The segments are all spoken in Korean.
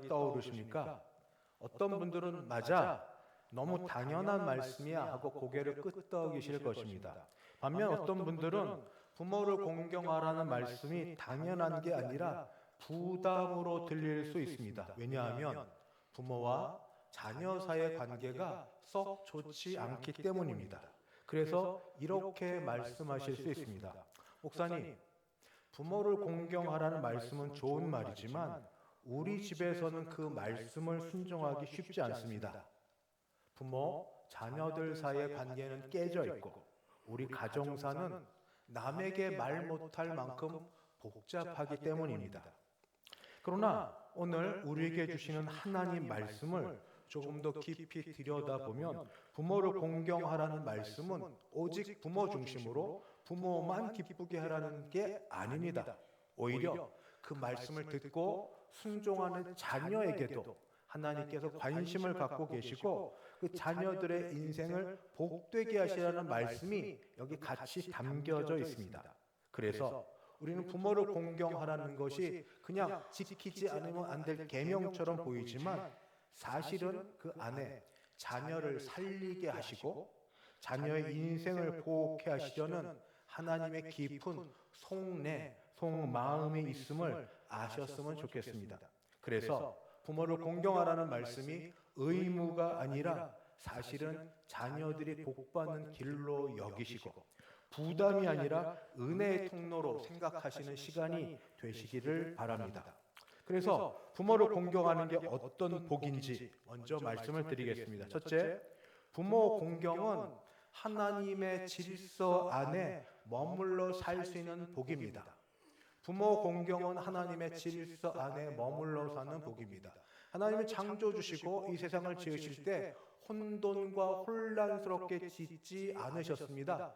떠오르십니까? 어떤 분들은 맞아, 너무 당연한 말씀이야 하고 고개를 끄덕이실 것입니다. 반면 어떤 분들은 부모를 공경하라는 말씀이 당연한 게 아니라 부담으로 들릴 수 있습니다. 왜냐하면 부모와 자녀 사이의 관계가 썩 좋지 않기 때문입니다. 그래서 이렇게 말씀하실 수 있습니다. 목사님, 부모를 공경하라는 말씀은 좋은 말이지만 우리 집에서는 그 말씀을 순종하기 쉽지 않습니다. 부모, 자녀들 사이의 관계는 깨져 있고 우리 가정사는 남에게 말 못할 만큼 복잡하기 때문입니다. 그러나 오늘 우리에게 주시는 하나님 말씀을 조금 더 깊이 들여다보면 부모를 공경하라는 말씀은 오직 부모 중심으로 부모만 기쁘게 하라는 게 아닙니다. 오히려 그 말씀을 듣고 순종하는 자녀에게도 하나님께서 관심을 갖고 계시고 그 자녀들의 인생을 복되게 하시라는 말씀이 여기 같이 담겨져 있습니다. 그래서 우리는 부모를 공경하라는 것이 그냥 지키지 않으면 안 될 계명처럼 보이지만 사실은 그 안에 자녀를 살리게 하시고 자녀의 인생을 보호케 하시려는 하나님의 깊은 속내, 속마음이 있음을 아셨으면 좋겠습니다. 그래서 부모를 공경하라는 말씀이 의무가 아니라 사실은 자녀들이 복받는 길로 여기시고 부담이 아니라 은혜의 통로로 생각하시는 시간이 되시기를 바랍니다. 그래서 부모를 공경하는 게 어떤 복인지 먼저 말씀을 드리겠습니다. 첫째, 부모 공경은 하나님의 질서 안에 머물러 살 수 있는 복입니다. 부모 공경은 하나님의 질서 안에 머물러 사는 복입니다. 하나님은 창조주시고 이 세상을 지으실 때 혼돈과 혼란스럽게 짓지 않으셨습니다.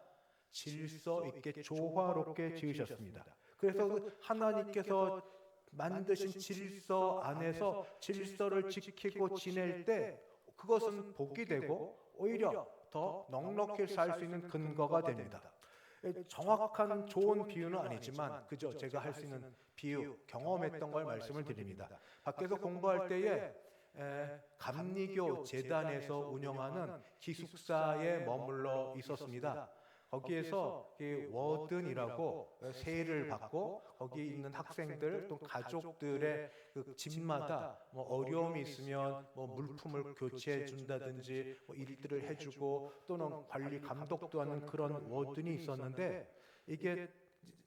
질서 있게 조화롭게 지으셨습니다. 그래서 하나님께서 만드신 질서 안에서 질서를 지키고 지낼 때 그것은 복이 되고 오히려 더 넉넉히 살 수 있는 근거가 됩니다. 정확한 좋은 비유는 아니지만 그저 제가 할 수 있는 비유, 경험했던 걸 말씀을 드립니다. 밖에서 공부할 때에 감리교 재단에서 운영하는 기숙사에 머물러 있었습니다. 거기에서 워든이라고 세를 받고 거기 있는 학생들 또 가족들의 그 집마다 뭐 어려움이 있으면 뭐 물품을 교체해 준다든지 뭐 일들을 해주고 또는 관리 감독도 하는 그런 워든이 있었는데 이게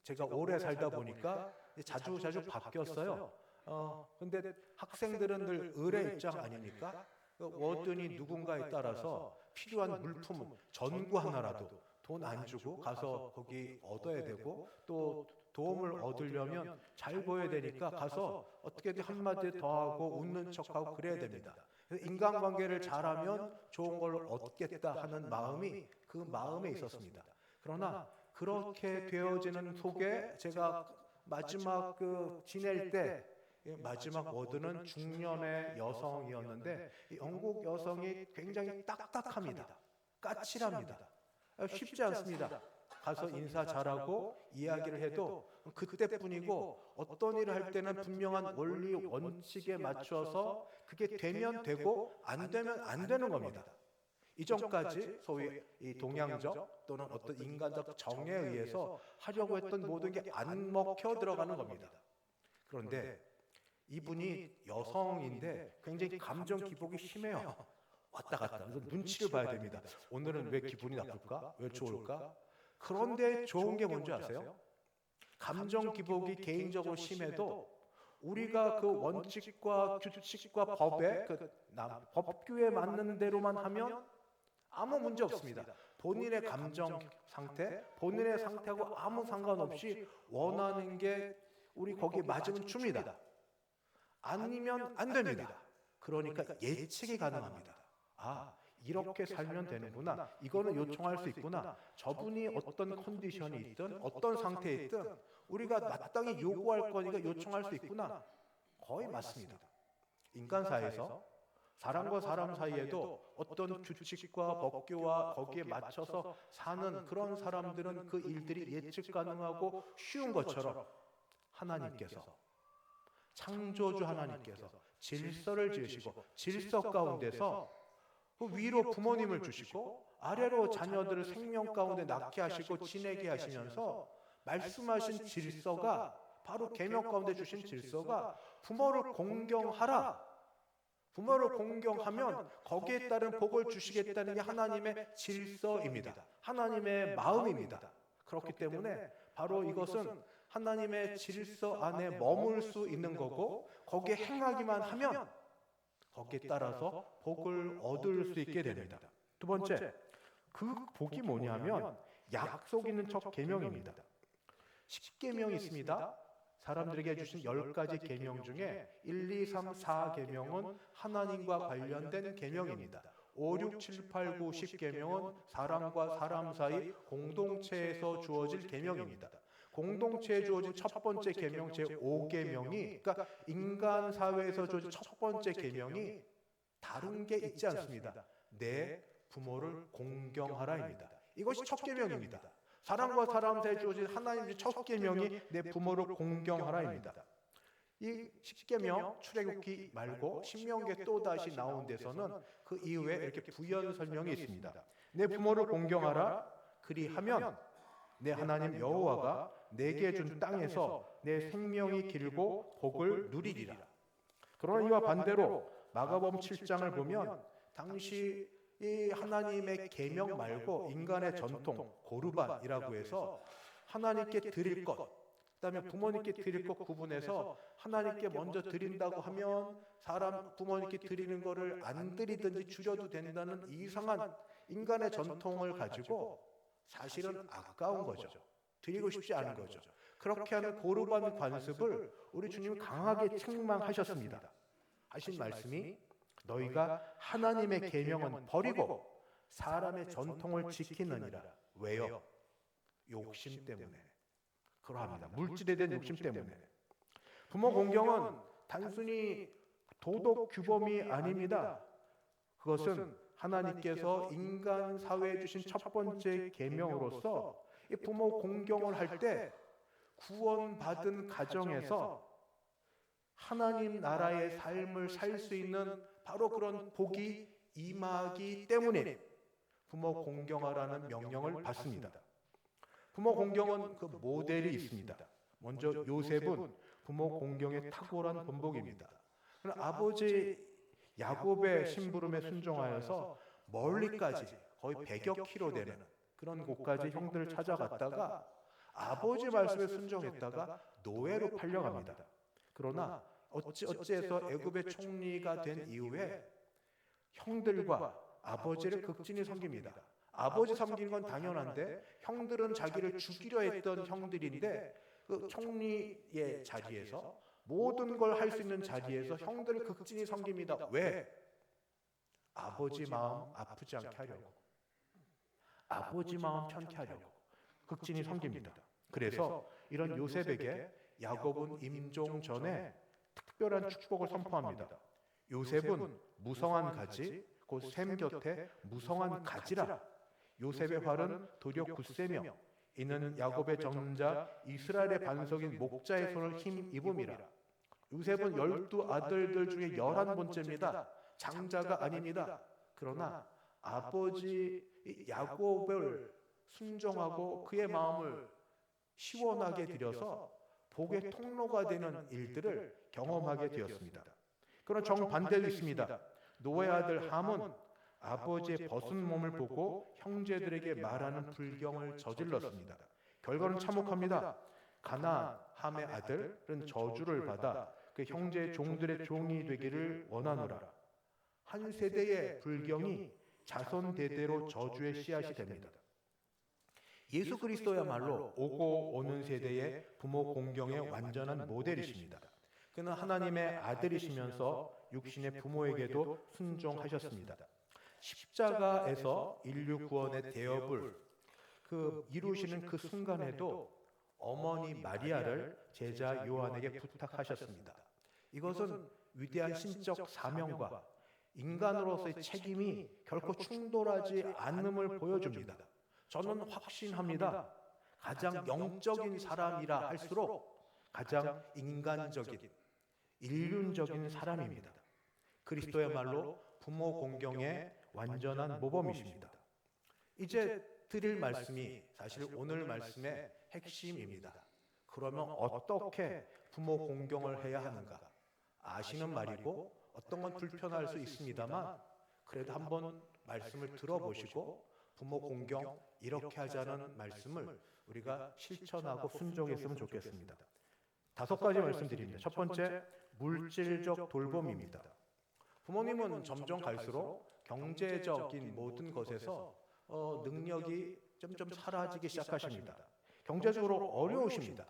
제가 오래 살다 보니까 자주 바뀌었어요. 근데 학생들은 늘 을의 입장 아닙니까? 워든이 누군가에 따라서 필요한 물품 전구 하나라도 돈 안 주고 가서 거기 얻어야 되고 또 도움을 얻으려면 잘 보여야 되니까 가서 어떻게든 한마디 더 하고 웃는 척하고 그래야 됩니다. 인간관계를 잘하면 좋은 걸 얻겠다 하는 마음이 그 마음에 있었습니다. 그러나 그렇게 되어지는 속에 제가 마지막 지낼 때 마지막 워드는 중년의 여성이었는데 이 영국 여성이 굉장히 딱딱합니다. 까칠합니다. 쉽지 않습니다. 가서 인사 잘하고 이야기를 해도 그때뿐이고 어떤 일을 할 때는 분명한 원리 원칙에 맞춰서 그게 되면 되고 안 되면 안 되는 겁니다. 이전까지 소위 이 동양적 또는 어떤 인간적 정에 의해서 하려고 했던 모든 게 안 먹혀 들어가는 겁니다. 그런데 이분이 여성인데 굉장히 감정 기복이 심해요. 왔다 갔다. 그래서 눈치를 봐야 됩니다. 오늘은 왜 기분이 나쁠까? 왜 좋을까? 그런데 좋은 게 뭔지 아세요? 감정 기복이 개인적으로 심해도 우리가 그 원칙과 규칙과 법에 법규에 맞는 대로만 하면 아무 문제 없습니다. 본인의 감정 상태, 본인의 상태하고 아무 상관없이 원하는 게 우리 거기에 맞으면 줍니다. 아니면 안 됩니다. 그러니까 예측이 가능합니다. 이렇게 살면 되는구나. 이거는 요청할 수 있구나. 저분이 어떤 컨디션이 있든 어떤 상태에 있든 우리가 마땅히 요구할 거니까 요청할 수 있구나. 거의 맞습니다. 인간사에서 사람과 사람 사이에도 어떤 규칙과 법규와 거기에 맞춰서 사는 그런 사람들은 그 일들이 예측 가능하고 쉬운 것처럼 하나님께서 창조주 하나님께서 질서를 지으시고 질서 가운데서 그 위로 부모님을 주시고 아래로 자녀들을 생명 가운데 낳게 하시고 지내게 하시면서 말씀하신 질서가 바로 계명 가운데 주신 질서가 부모를 공경하라. 부모를 공경하면 거기에 따른 복을 주시겠다는 게 하나님의 질서입니다. 하나님의 마음입니다. 그렇기 때문에 바로 이것은 하나님의 질서 안에 머물 수 있는 거고 거기에 행하기만 하면 거기에 따라서 복을 얻을 수 있게 됩니다. 두 번째, 그 복이 뭐냐면 약속 있는 첫 계명입니다. 10계명이 있습니다. 사람들에게 주신 10가지 계명 중에 1, 2, 3, 4계명은 하나님과 관련된 계명입니다. 5, 6, 7, 8, 9, 10계명은 사람과 사람 사이 공동체에서 주어질 계명입니다. 공동체에 주어진 첫 번째 계명 제5계명이 그러니까 인간 사회에서 주어진 첫 번째 계명이 다른 게 있지 않습니다. 내 부모를 공경하라입니다. 이것이 첫 계명입니다. 사람과 사람 사이에 주어진 하나님의 첫 계명이 내 부모를 공경하라입니다. 이 10계명 출애굽기 말고 신명기에 또다시 나온 데서는 그 이후에 이렇게 부연 설명이 있습니다. 내 부모를 공경하라. 그리하면 내 하나님 여호와가 내게 준 땅에서 내 생명이 길고 복을 누리리라. 그러나 이와 반대로 마가복음 7장을 보면 당시 이 하나님의 계명 말고 인간의 전통 고르반이라고 해서 하나님께 드릴 것, 그다음에 부모님께 드릴 것 구분해서 하나님께 먼저 드린다고 하면 사람 부모님께 드리는 거를 안 드리든지 줄여도 된다는 이상한 인간의 전통을 가지고 사실은 아까운 거죠. 드리고 싶지 않은 거죠. 그렇게 하는 고르반 관습을 우리 주님이 강하게 책망하셨습니다. 하신 말씀이 너희가 하나님의 계명은 버리고 사람의 전통을 지키느니라. 왜요? 욕심 때문에. 그러합니다. 물질에 대한 욕심 때문에. 부모 공경은 단순히 도덕 규범이 아닙니다. 그것은 하나님께서 인간 사회에 주신 첫 번째 계명으로서 이 부모 공경을 할 때 구원받은 가정에서 하나님 나라의 삶을 살 수 있는 바로 그런 복이 임하기 때문에 부모 공경하라는 명령을 받습니다. 부모 공경은 그 모델이 있습니다. 먼저 요셉은 부모 공경에 탁월한 본복입니다. 아버지 야곱의 심부름에 순종하여서 멀리까지 거의 100여 킬로 되는 그런 곳까지 형들을 찾아갔다가 아버지 말씀에 순종했다가 노예로 팔려갑니다. 그러나 어찌해서 애굽의 총리가 된 이후에 형들과 아버지를 극진히 섬깁니다. 아버지 섬기는 건 당연한데 형들은 자기를 죽이려 했던 형들인데 그 총리의 자리에서 모든 걸 할 수 있는 자리에서 형들을 극진히 섬깁니다. 왜? 아버지 마음 아프지 않게 하려고. 아버지 마음 편케 하려고 극진히 섬깁니다. 그래서 이런 요셉에게 야곱은 임종 전에 특별한 축복을 선포합니다. 요셉은 무성한 가지 곧 샘 곁에 무성한 가지라. 요셉의 활은 도리어 굳세며 이는 야곱의 전자 이스라엘의 반석인 목자의 손을 힘입음이라. 요셉은 12 아들들 중에 11번째입니다. 장자가 아닙니다. 그러나 아버지 야곱을 순종하고 그의 마음을 시원하게 드려서 복의 통로가 되는 일들을 경험하게 되었습니다. 그러나 정반대도 있습니다. 노의 아들 함은 아버지의 벗은 몸을 보고 형제들에게 말하는 불경을 저질렀습니다. 결과는 참혹합니다. 가나안 함의 아들은 저주를 받아 그 형제 종들의 종이 되기를 원하노라. 한 세대의 불경이 자손 대대로 저주의 씨앗이 됩니다. 예수 그리스도야말로 오고 오는 세대의 부모 공경의 완전한 모델이십니다. 그는 하나님의 아들이시면서 육신의 부모에게도 순종하셨습니다. 십자가에서 인류 구원의 대업을 이루시는 그 순간에도 어머니 마리아를 제자 요한에게 부탁하셨습니다. 이것은 위대한 신적 사명과 인간으로서의 책임이 결코 충돌하지 않음을 보여줍니다. 저는 확신합니다. 가장 영적인 사람이라 할수록 가장 인간적인, 인륜적인 사람입니다. 그리스도야말로 부모 공경의 완전한 모범이십니다. 이제 드릴 말씀이 사실 오늘 말씀의 핵심입니다. 그러면 어떻게 부모 공경을 해야 하는가? 아시는 말이고 어떤 건 불편할 수 있습니다만 그래도 한번 말씀을 들어보시고 부모 공경 이렇게 하자는 말씀을 우리가 실천하고 순종했으면 좋겠습니다. 5가지 말씀드립니다. 첫 번째, 물질적 돌봄입니다. 부모님은 점점 갈수록 경제적인 모든 것에서 능력이 점점 사라지기 시작하십니다. 경제적으로 어려우십니다.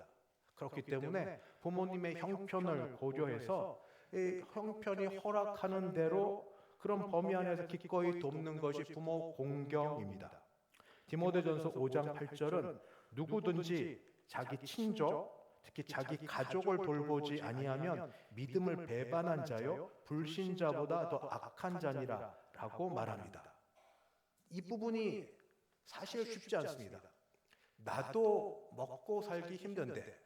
그렇기 때문에 부모님의 형편을 고려해서 이 형편이 허락하는 대로 그런 범위 안에서 기꺼이 돕는 것이 부모 공경입니다. 디모데전서 5장 8절은 누구든지 자기 친족, 특히 자기 가족을 돌보지 아니하면 믿음을 배반한 자요 불신자보다 더 악한 자니라 라고 말합니다. 이 부분이 사실 쉽지 않습니다. 나도 먹고 살기 힘든데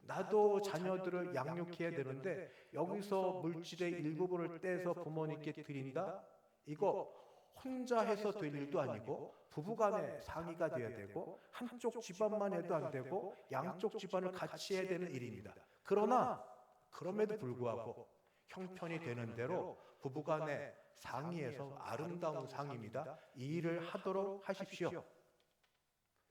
나도 자녀들을 양육해야 되는데 여기서 물질의 일부분을 떼서 부모님께 드린다? 이거 혼자 해서 될 일도 아니고 부부간에 상의가 돼야 되고 한쪽 집안만 해도 안 되고 양쪽 집안을 같이 해야 되는 일입니다. 그러나 그럼에도 불구하고 형편이 되는 대로 부부간에 상의해서 아름다운 상의입니다. 이 일을 하도록 하십시오.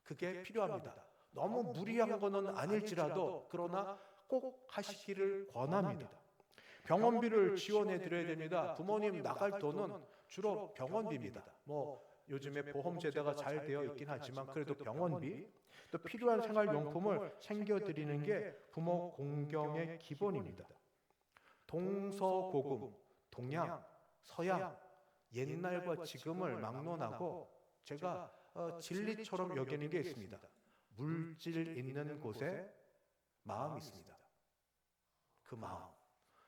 그게 필요합니다. 너무 무리한 거는 아닐지라도 그러나 꼭 하시기를 권합니다. 병원비를 지원해 드려야 됩니다. 부모님 나갈 돈은 주로 병원비입니다. 요즘에 보험제도가 잘 되어 있긴 하지만 그래도 병원비, 또 필요한 생활용품을 챙겨드리는 게 부모 공경의 기본입니다. 동서고금, 동양, 서양, 옛날과 지금을 막론하고 제가 진리처럼 여기는 게 있습니다. 물질 있는 곳에 마음이 있습니다. 그 마음,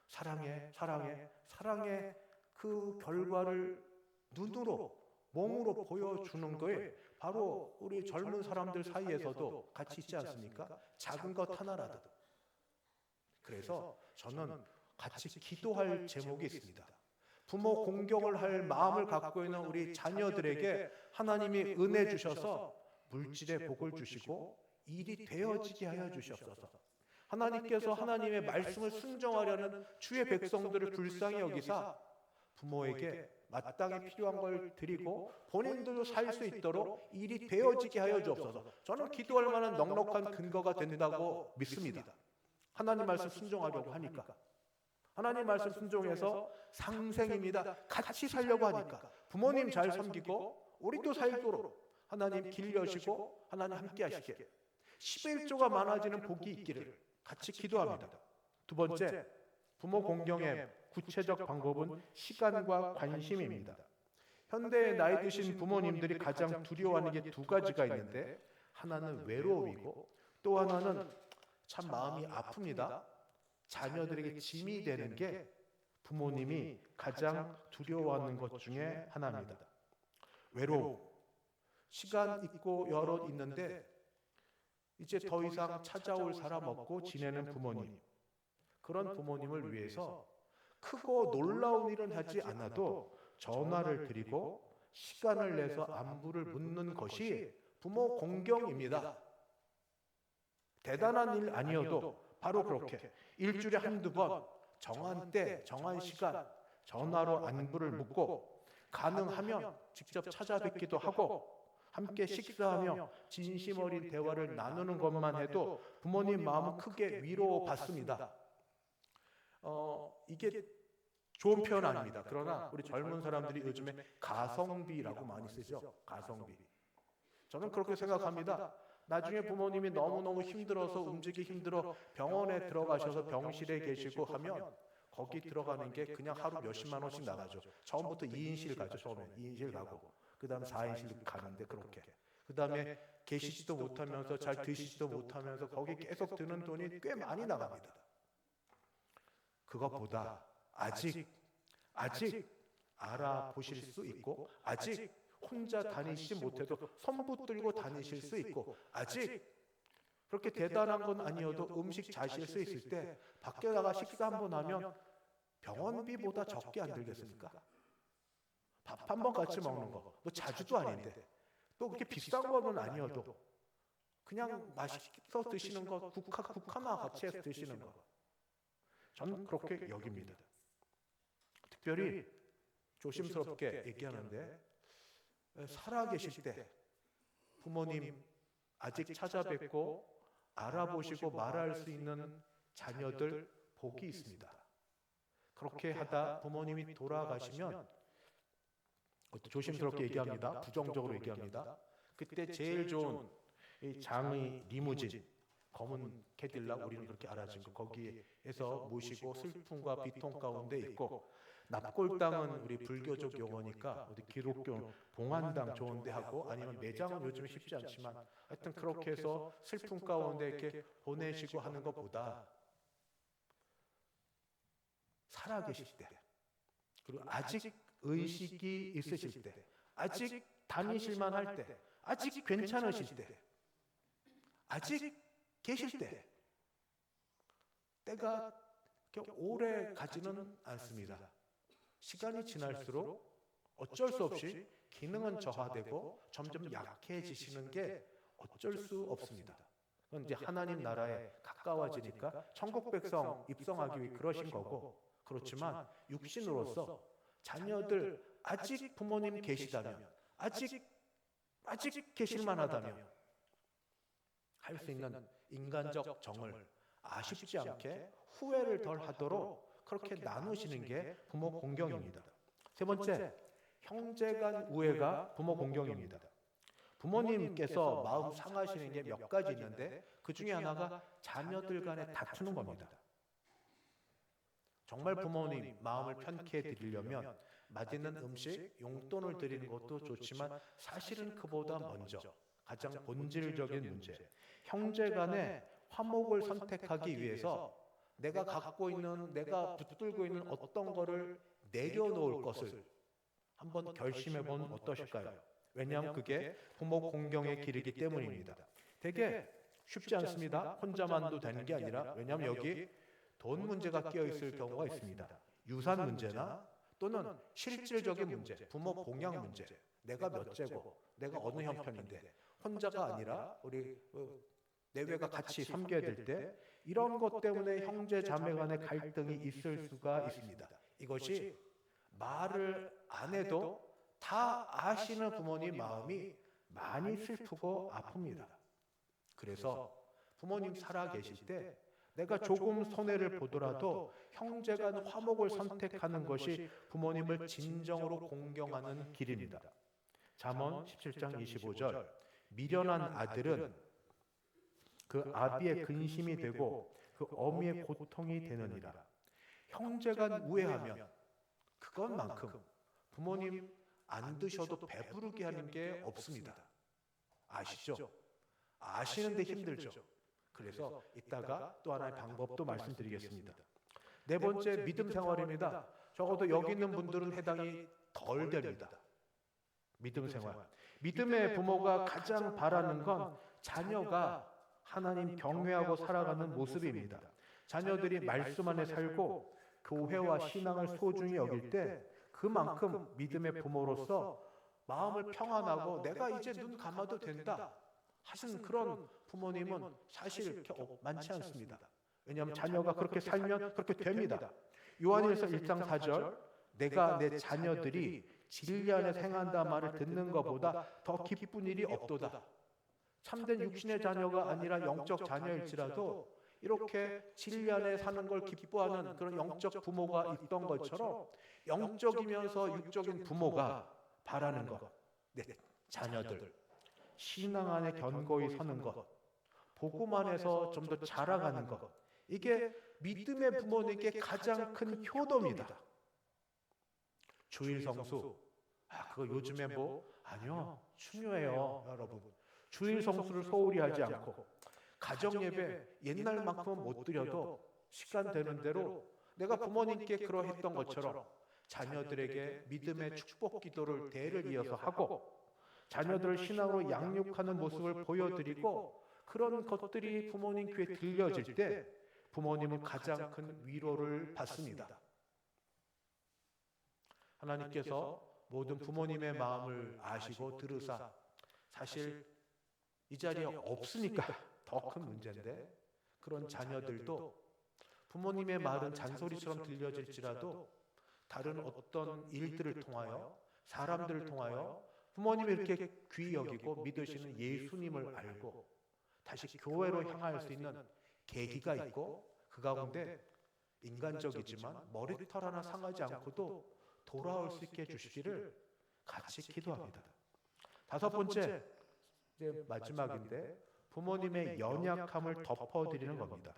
사랑의 그 결과를 눈으로, 몸으로 보여주는 거에 바로 우리 젊은 사람들 사이에서도 같이 있지 않습니까? 작은 것 하나라도. 그래서 저는 같이 기도할 제목이 있습니다. 부모 공경을 할 마음을 갖고 있는 우리 자녀들에게 하나님이 은혜 주셔서 물질의 복을 주시고 일이 되어지게 하여 주시옵소서. 하나님께서 하나님의 말씀을 순종하려는 주의 백성들을 불쌍히 여기사 부모에게 마땅히 필요한 걸 드리고 본인들도 살 수 있도록 일이 되어지게 하여 주옵소서. 저는 기도할 만한 넉넉한 근거가 된다고 믿습니다. 하나님 말씀 순종하려고 하니까. 하나님 말씀 순종해서 상생입니다. 같이 살려고 하니까. 부모님 잘 섬기고 우리도 살도록 하나님 길 여시고 하나님 함께 하시게. 11조가 많아지는 복이 있기를 같이 기도합니다. 두 번째, 부모 공경의 구체적 방법은 시간과 관심입니다. 현대의 나이 드신 부모님들이 가장 두려워하는 게 2가지가 있는데 하나는 외로움이고 또 하나는 참 마음이 아픕니다. 자녀들에게 짐이 되는 게 부모님이 가장 두려워하는 것 중에 하나입니다. 외로움. 시간 있고 여럿 있는데 이제 더 이상 찾아올 사람 없고 지내는 부모님. 그런 부모님을 위해서 크고 놀라운 일은 하지 않아도 전화를 드리고 시간을 내서 안부를 묻는 것이 부모 공경입니다. 대단한 일 아니어도 바로 그렇게 일주일에 한두 번 정한 때, 정한 시간 전화로 안부를 묻고 가능하면 직접 찾아뵙기도 하고 함께 식사하며 진심 어린 대화를 나누는 것만 해도 부모님 마음은 크게 위로받습니다. 이게 좋은 표현 아닙니다. 그러나 우리 젊은 사람들이 요즘에 가성비라고 많이 쓰죠. 가성비. 저는 그렇게 생각합니다. 나중에 부모님이 너무너무 힘들어서 움직이기 힘들어 병원에 들어가셔서 병실에 계시고 하면 거기 들어가는 게 그냥 하루 몇십만 원씩 나가죠. 처음부터 2인실 가죠. 처음에 2인실 가고 그 다음에 4인실 가는데 그렇게 그 다음에 계시지도 못하면서 잘 드시지도 못하면서 거기 계속 드는 돈이 꽤 많이 나갑니다. 그것보다 아직 알아보실 수 있고 아직 혼자 다니시지 못해도 손 붙들고 다니실 수 있고 아직 그렇게 대단한 건 아니어도 음식 자실 수 있을 때 밖에 나가 식사 한번 하면 병원비보다 적게 안 들겠습니까? 밥 한 번 같이 먹는 거, 뭐 자주도 아닌데, 또 그렇게 비싼 거는 아니어도 그냥 맛있어 드시는 거, 국화나 같이 해서 드시는 거, 저는 그렇게 여깁니다. 특별히 조심스럽게 얘기하는데, 살아계실 때 부모님 아직 찾아뵙고 알아보시고 말할 수 있는 자녀들 복이 있습니다. 그렇게 하다 부모님이 돌아가시면, 조심스럽게 얘기합니다. 부정적으로 얘기합니다. 그때 제일 좋은 이 장의 리무진, 검은 캐딜락, 우리는 그렇게 알아진 거, 거기에서 모시고 슬픔과 비통 가운데 있고, 납골당은 우리 불교적 용어니까 어디 기독교 봉안당 좋은데 하고, 아니면 매장은 요즘 쉽지 않지만 하여튼 그렇게 해서 슬픔 가운데 이렇게 보내시고 하는 것보다, 살아계실 때, 그리고 아직 의식이 있으실 때, 아직 다니실만 할 때, 아직 괜찮으실 때, 아직 계실 때, 때가 오래 가지는 않습니다. 시간이 지날수록 어쩔 수 없이 기능은 저하되고 점점 약해지시는 게 어쩔 수 없습니다. 그건 이제 하나님 나라에 가까워지니까 천국 백성 입성하기 위해 그러신 거고, 그렇지만 육신으로서 자녀들 아직 부모님 계시다면, 아직 계실 만하다면 할 수 있는 인간적 정을 아쉽지 않게 후회를 덜 하도록 그렇게 나누시는 게 부모 공경입니다. 세 번째, 형제 간 우애가 부모 공경입니다. 부모님께서 마음 상하시는 게 몇 가지 있는데, 그 중에 하나가 자녀들 간에 다투는 겁니다. 정말 부모님 마음을 편케 해드리려면 맛있는 음식, 용돈을 드리는 것도 좋지만, 사실은 그보다 먼저 가장 본질적인 문제, 형제 간의 화목을 선택하기 위해서 내가 갖고 있는, 내가 붙들고 있는 어떤 거를 내려놓을 것을 한번 결심해 보면 어떠실까요? 왜냐하면 그게 부모 공경의 길이기 때문입니다. 되게 쉽지 않습니다. 혼자만도 되는 게 아니라, 왜냐하면 여기 돈 문제가 끼어 있을 경우가 있습니다. 유산 문제나 또는 실질적인 문제, 부모 봉양 문제, 내가 몇째고 내가 어느 형편인데, 혼자가 아니라 우리 내외가 같이 섬겨야 될 때 이런 것 때문에 형제 자매 간의 갈등이 있을 수가 있습니다. 이것이 말을 안 해도 다 아시는 부모님 마음이 많이 슬프고 아픕니다. 그래서 부모님 살아 계실 때 내가 조금 손해를 보더라도 형제 간 화목을 선택하는 것이 부모님을 진정으로 공경하는 길입니다. 잠언 17장 25절, 미련한 아들은 그 아비의 근심이 되고 그 어미의 고통이 되느니라. 형제간 우애하면 그것만큼 부모님 안 드셔도 배부르게 하는 게 없습니다. 아시죠? 아시는데 힘들죠. 그래서 이따가 또 하나의 방법도 말씀드리겠습니다. 네 번째, 믿음 생활입니다. 적어도 여기 있는 분들은 해당이 덜 됩니다. 믿음 생활. 믿음의 부모가 가장 바라는 건 자녀가 하나님 경외하고 살아가는 모습입니다. 자녀들이 말씀 안에 살고 교회와 신앙을 소중히 여길 때 그만큼 믿음의 부모로서 마음을 평안하고 내가 이제 눈 감아도 된다 하신 그런 부모님은 사실 많지 않습니다. 왜냐하면 자녀가 그렇게 살면 그렇게 됩니다. 요한일서 1장 4절, 내가 내 자녀들이 진리 안에 행한다 말을 듣는 것보다 더 기쁜 일이 없도다. 참된 육신의 자녀가 아니라 영적 자녀일지라도 이렇게 진리 안에 사는 걸 기뻐하는 그런 영적 부모가 있던 것처럼, 영적이면서 육적인 부모가 바라는 것, 네, 자녀들 신앙 안에 견고히 서는 것, 복음 안에서 좀 더 자라가는 것, 이게 믿음의 부모님께 가장 큰 효도입니다. 주일 성수, 그거 요즘에 아니요, 중요해요. 여러분, 주일 성수를 소홀히 하지 않고 가정 예배 옛날만큼은 못 드려도 시간 되는 대로 내가 부모님께 그러했던 것처럼 자녀들에게 믿음의 축복 기도를 대를 이어서 하고, 자녀들을 신앙으로 양육하는 모습을 보여드리고, 그런 것들이 부모님 귀에 들려질 때 부모님은 가장 큰 위로를 받습니다. 하나님께서 모든 부모님의 마음을 아시고 들으사 사실 이 자리에 없으니까 더 큰 문제인데 그런 자녀들도 부모님의 말은 잔소리처럼 들려질지라도 다른 어떤 일들을 통하여 사람들을 통하여 부모님이 이렇게 귀히 여기고 믿으시는 예수님을 알고 다시 교회로 향할 수 있는 계기가 있고 그 가운데 인간적이지만 머리털 하나 상하지 않고도 돌아올 수 있게 해주시기를 같이 기도합니다. 다섯 번째, 이제 마지막인데 부모님의 연약함을 덮어드리는 겁니다.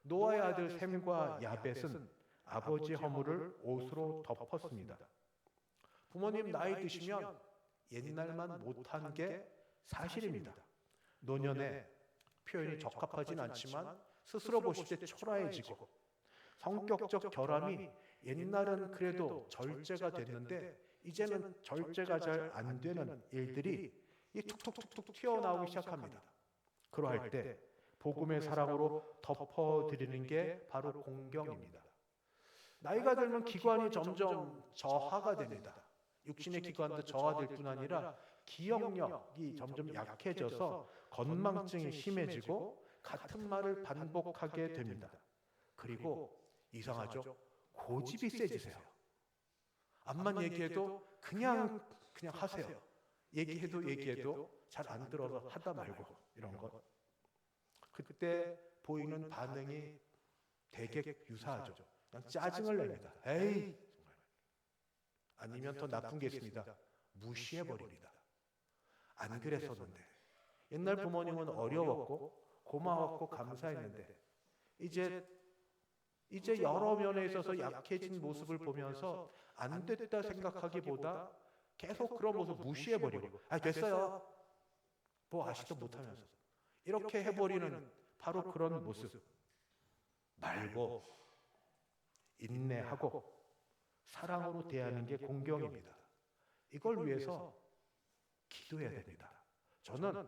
노아의 아들 셈과 야벳은 아버지 허물을 옷으로 덮었습니다. 부모님 나이 드시면 옛날만 못한 게 사실입니다. 노년에 표현이 적합하진 않지만 스스로 보실 때 초라해지고 성격적 결함이 옛날은 그래도 절제가 됐는데 이제는 절제가 잘 안 되는 일들이 툭툭툭툭 튀어나오기 시작합니다. 그러할 때 복음의 사랑으로 덮어드리는 게 바로 공경입니다. 나이가 들면 기관이 점점 저하가 됩니다. 육신의 기관도 저하될 뿐 아니라 기억력이 점점 약해져서 건망증이 심해지고 같은 말을 반복하게 됩니다. 그리고 이상하죠? 고집이 세지세요. 암만 얘기해도 그냥 하세요. 얘기해도 잘 안 들어서 하다 말고 이런 것. 그때 보이는 반응이 되게 유사하죠. 그냥 짜증을 냅니다. 에이! 아니면 더 나쁜 게 있습니다. 무시해버립니다. 안 그랬었는데. 옛날 부모님은 어려웠고 고마웠고 감사했는데 이제 여러 면에 있어서 약해진 모습을 보면서 안 됐다 생각하기보다 계속 그런 모습 무시해버리고 됐어요. 뭐 아시도 못하면서 이렇게 해버리는 바로 그런 모습 말고 인내하고 사랑으로 대하는 게 공경입니다. 이걸 위해서 기도해야 됩니다. 저는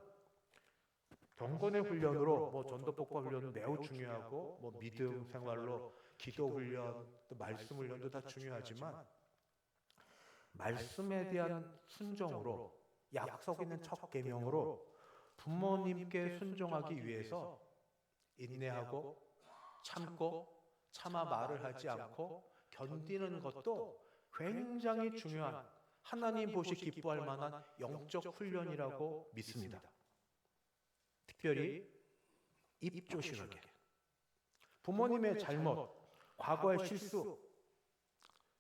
경건의 훈련으로 전도복과 훈련은 매우 중요하고 믿음 생활로 기도 훈련, 또 말씀 훈련도 다 중요하지만 말씀에 대한 순종으로 약속 있는 첫 계명으로 부모님께 순종하기 위해서 인내하고 참고 차마 말을 하지 않고 견디는 것도 굉장히 중요한 하나님 보시 기뻐할 만한 영적 훈련이라고 믿습니다. 특별히 입 조심하게. 부모님의 잘못, 과거의 실수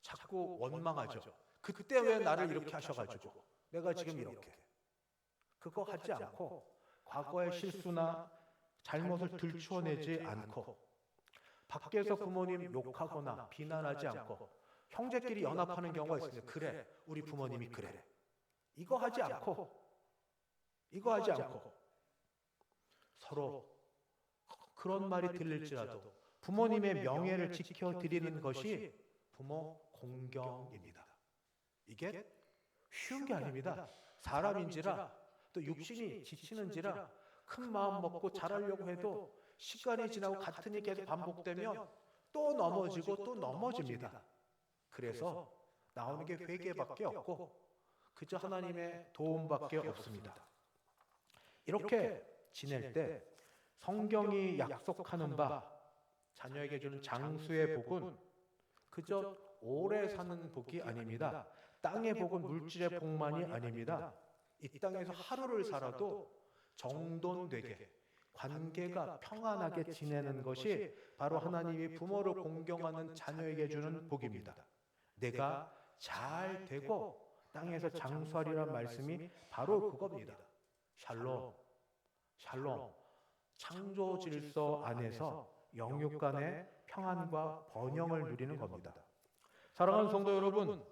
자꾸 원망하죠. 그때 왜 나를 이렇게 하셔가지고 내가 지금 이렇게. 그거 하지 않고 과거의 실수나 잘못을 들추어내지 않고 밖에서 부모님 욕하거나 비난하지 않고 형제끼리 연합하는 경우가 있습니다. 그래, 우리 부모님이 그래. 이거 하지 않고 서로 그런 말이 들릴지라도 부모님의 명예를 지켜드리는 것이 부모 공경입니다. 이게 쉬운 게 아닙니다. 사람인지라 또 육신이 지치는지라 큰 마음 먹고 잘하려고 해도 시간이 지나고 같은 일이 계속 반복되면 또 넘어지고 또 넘어집니다. 그래서 나오는 게 회개밖에 없고 그저 하나님의 도움밖에 없습니다. 이렇게 지낼 때 성경이 약속하는 바 자녀에게 주는 장수의 복은 그저 오래 사는 복이 아닙니다. 땅의 복은 물질의 복만이 아닙니다. 이 땅에서 하루를 살아도 정돈되게 관계가 평안하게 지내는 것이 바로 하나님이 부모를 공경하는 자녀에게 주는 복입니다. 내가 잘 되고 땅에서 장수하리란 말씀이 바로 그겁니다. 샬롬, 창조 질서 안에서 영육 간의 평안과 번영을 누리는 겁니다. 사랑하는 성도 여러분,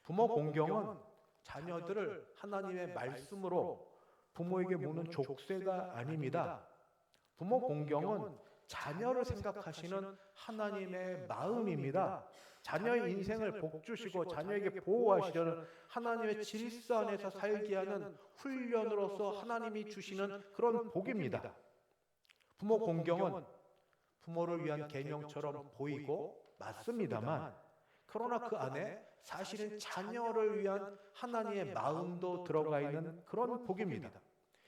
부모 공경은 자녀들을 하나님의 말씀으로 부모에게 묻는 족쇄가 아닙니다. 부모 공경은 자녀를 생각하시는 하나님의 마음입니다. 자녀의 인생을 복주시고 자녀에게 보호하시려는 하나님의 질서 안에서 살게 하는 훈련으로서 하나님이 주시는 그런 복입니다. 부모 공경은 부모를 위한 계명처럼 보이고 맞습니다만 그러나 그 안에 사실은 자녀를 위한 하나님의 마음도 들어가 있는 그런 복입니다.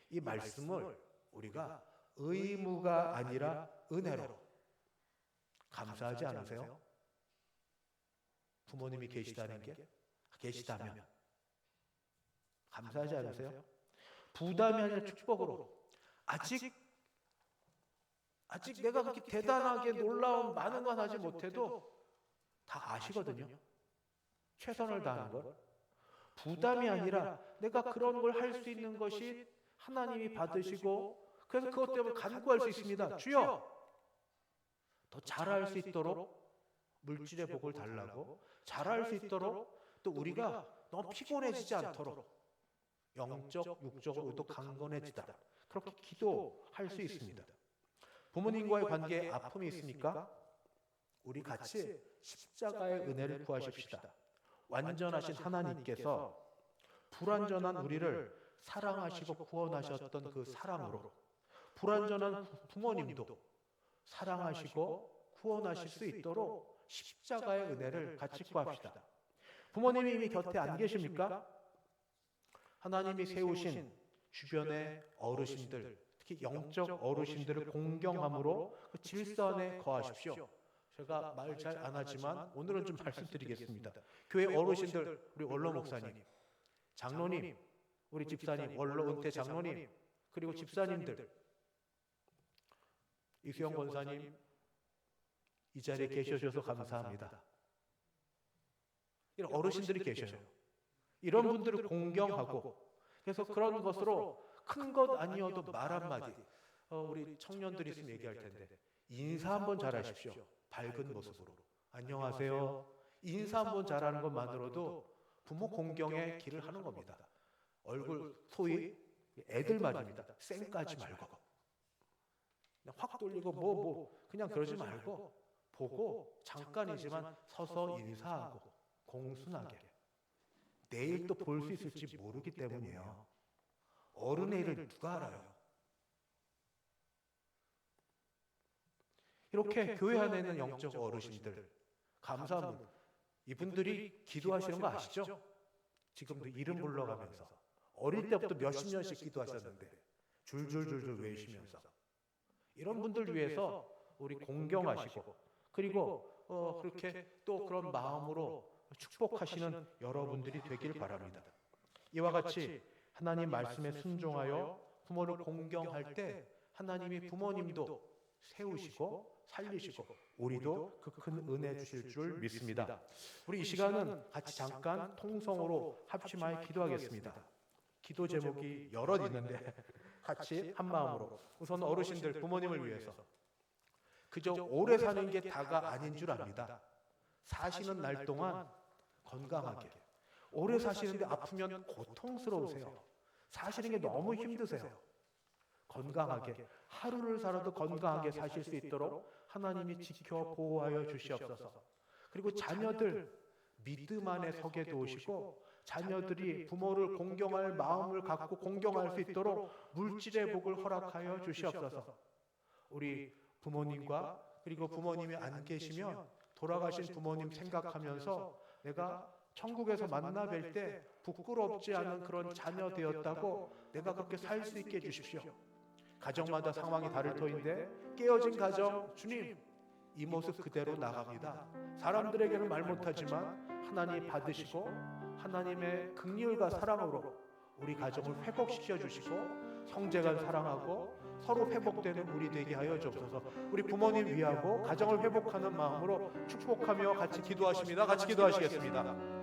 이 말씀을 우리가 의무가 아니라 은혜로, 감사하지 않으세요? 부모님이 계시다는 게, 계시다면 감사하지 않으세요? 부담이 아니라 축복으로. 아직 내가 그렇게 대단하게 놀라운 많은 건 하지 못해도 다 아시거든요. 최선을 다하는 걸. 부담이 아니라 내가 그런 걸 할 수 있는 것이 하나님이 받으시고, 그래서 그것 때문에 간구할 수 있습니다. 주여, 더 잘할 수 있도록 물질의 복을 달라고, 잘할 수 있도록, 또 우리가 너무 피곤해지지 않도록 영적, 육적으로도 강건해지다, 그렇게 기도할 수 있습니다. 부모님과의 관계에 아픔이 있으니까 우리 같이 십자가의 은혜를 구하십시다. 완전하신 하나님께서 불완전한 우리를 사랑하시고 구원하셨던 그 사랑으로, 불완전한 부모님도 사랑하시고 구원하실 수 있도록 십자가의 은혜를 같이 구합시다. 부모님이 이미 곁에 안 계십니까? 하나님이 세우신 주변의 어르신들, 특히 영적 어르신들을 공경함으로 그 질서 안에 거하십시오. 제가 말 잘 안 하지만 오늘은 좀 말씀드리겠습니다. 교회 어르신들, 우리 원로 목사님, 장로님, 우리 집사님, 원로 은퇴 장로님, 그리고 집사님들, 이수영 권사님, 이 자리에 계셔주셔서 감사합니다. 이런 어르신들이 계셔요. 이런 분들을 공경하고, 그래서 그런 것으로 큰 것 아니어도 말 한마디, 우리 청년들이 있으면 얘기할 텐데, 인사 한번 잘하십시오. 밝은 모습으로 안녕하세요, 인사 한번 잘하는 것만으로도 부모 공경의 길을 하는 겁니다. 얼굴, 소위 애들 말입니다. 쌩까지 말고 그냥 확 돌리고 그냥 그러지 말고, 보고 잠깐이지만 서서 인사하고 공순하게. 내일 또 볼 수 있을지 모르기 때문이에요. 어른의 일을 누가 알아요? 이렇게 교회 안에 있는 영적 어르신들, 감사합니다. 이분들이 기도하시는 거 아시죠? 지금도 이름 불러가면서 어릴 때부터 몇십 년씩 기도하셨는데 줄줄줄줄 외우시면서, 이런 분들 위해서 우리 공경하시고, 그리고 그렇게 또 그런 마음으로 축복하시는 여러분들이 되길 바랍니다. 이와 같이 하나님 말씀에 순종하여 부모를 공경할 때 하나님이 부모님도 세우시고 살리시고 우리도 그 큰 은혜 주실 줄 믿습니다. 우리 이 시간은 같이 잠깐 통성으로 합심하여 기도하겠습니다. 기도 제목이 여럿 있는데 같이 한 마음으로, 우선 어르신들, 부모님을 위해서. 그저 오래 사는 게 다가 아닌 줄 압니다. 사시는 날 동안 건강하게, 오래 사시는데 아프면 고통스러우세요. 사시는 게 너무 힘드세요. 건강하게, 하루를 살아도 건강하게 사실 수 있도록 하나님이 지켜 보호하여 주시옵소서. 그리고 자녀들 믿음 안에 서게 도우시고, 자녀들이 부모를 공경할 마음을 갖고 공경할 수 있도록 물질의 복을 허락하여 주시옵소서. 우리 부모님과, 그리고 부모님이 안 계시면 돌아가신 부모님 생각하면서 내가 천국에서 만나 뵐 때 부끄럽지 않은 그런 자녀 되었다고 내가 그렇게 살 수 있게 해주십시오. 가정마다 상황이 다를 터인데 깨어진 가정, 주님 이 모습 그대로 나갑니다. 사람들에게는 말 못하지만 하나님 받으시고 하나님의 긍휼과 사랑으로 우리 가정을 회복시켜 주시고 형제간 사랑하고 서로 회복되는 우리 되게 하여 주옵소서. 우리 부모님 위하고 가정을 회복하는 마음으로 축복하며 같이 기도하십니다. 같이 기도하시겠습니다.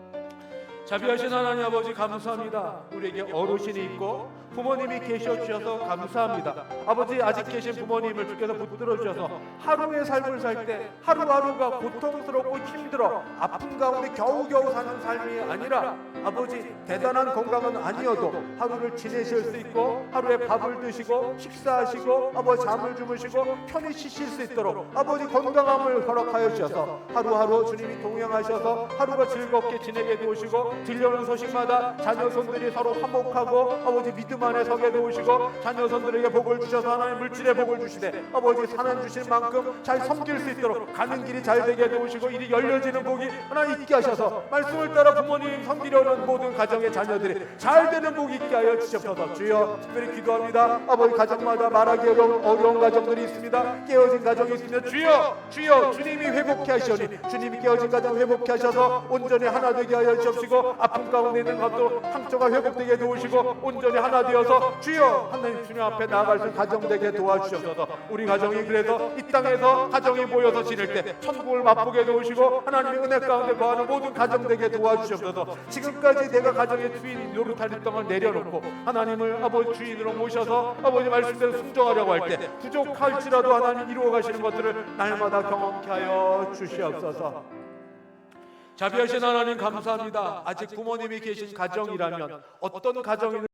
자비하신 하나님 아버지, 감사합니다. 우리에게 어르신이 있고 부모님이 계셔 주셔서 감사합니다. 아버지, 아직 계신 부모님을 주께서 붙들어 주셔서 하루의 삶을 살 때 하루하루가 고통스럽고 힘들어 아픈 가운데 겨우겨우 사는 삶이 아니라, 아버지, 대단한 건강은 아니어도 하루를 지내실 수 있고 하루에 밥을 드시고 식사하시고 아버지 잠을 주무시고 편히 쉬실 수 있도록 아버지 건강함을 허락하여 주셔서 하루하루 주님이 동행하셔서 하루가 즐겁게 지내게 도우시고, 들려오는 소식마다 자녀 손들이 서로 화목하고 아버지 믿음 안에 서게 도우시고 자녀손들에게 복을 주셔서 하나님 물질의 복을 주시되 아버지 사는 주실 만큼 잘 섬길 수 있도록 가는 길이 잘 되게 도우시고 일이 열려지는 복이 하나님 있게 하셔서 말씀을 따라 부모님 섬기려는 모든 가정의 자녀들이 잘 되는 복이 있게 하여 주시옵소서. 주여 특별히 기도합니다. 아버지 가정마다 말하기 어려운 가정들이 있습니다. 깨어진 가정이 있습니다. 주여 주님이 회복케 하시오니 주님이 깨어진 가정 회복케 하셔서 온전히 하나 되게 하여 주옵시고 아픔 가운데 있는 것도 상처가 회복되게 도우시고 온전히 하나 되어서 주여 하나님 주님 앞에 나아갈 수 가정되게 도와주셔서 우리 가정이 그래서 이 땅에서 가정이 모여서 지낼 때 천국을 맛보게 도우시고 하나님의 은혜 가운데 거하는 모든 가정되게 도와주셔서 지금까지 내가 가정의 주인 노릇할 동안 내려놓고 하나님을 아버지 주인으로 모셔서 아버지 말씀대로 순종하려고 할 때 부족할지라도 하나님 이루어 가시는 것들을 날마다 경험케 하여 주시옵소서. 자비하신 하나님 감사합니다. 아직 부모님이 계신 가정이라면 어떤 가정이든